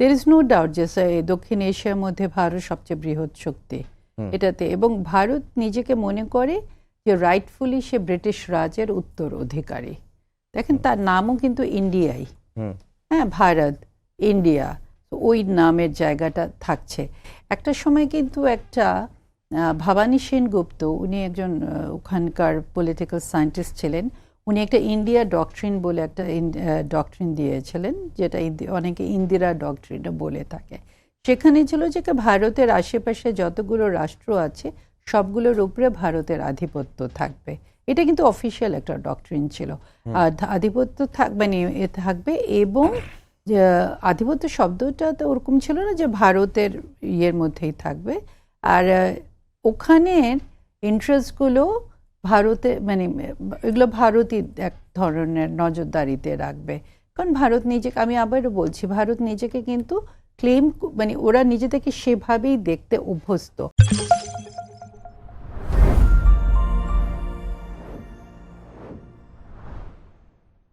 There is no doubt যে দক্ষিণ এশিয়ার মধ্যে ভারত সবচেয়ে বৃহৎ শক্তি এটাতে, এবং ভারত নিজেকে মনে করে যে রাইটফুলি সে ব্রিটিশ রাজের উত্তর অধিকারী। দেখেন তার নামও কিন্তু ইন্ডিয়াই, হ্যাঁ, ভারত ইন্ডিয়া, ওই নামের জায়গাটা থাকছে। একটা সময় কিন্তু একটা ভবানী সেনগুপ্ত, উনি একজন ওখানকার পলিটিক্যাল সায়েন্টিস্ট ছিলেন, উনি একটা ইন্ডিয়া ডক্ট্রিন বলে একটা ডক্ট্রিন দিয়েছিলেন, যেটা অনেকে ইন্দিরা ডক্ট্রিনও বলে থাকে। সেখানে ছিল যে ভারতের আশেপাশে যতগুলো রাষ্ট্র আছে সবগুলোর উপরে ভারতের আধিপত্য থাকবে। এটা কিন্তু অফিসিয়াল একটা ডক্ট্রিন ছিল। আর আধিপত্য থাকবে, এবং আধিপত্য শব্দটা তো ওরকম ছিল না যে ভারতের ইয়ের মধ্যেই থাকবে, আর ওখানের ইন্টারেস্টগুলো ভারতে মানে এগুলো ভারতই এক ধরনের নজরদারিতে রাখবে। কারণ ভারত নিজেকে, আমি আবারও বলছি, ভারত নিজেকে কিন্তু ক্লেম মানে ওরা নিজে থেকে সেভাবেই দেখতে অভ্যস্ত।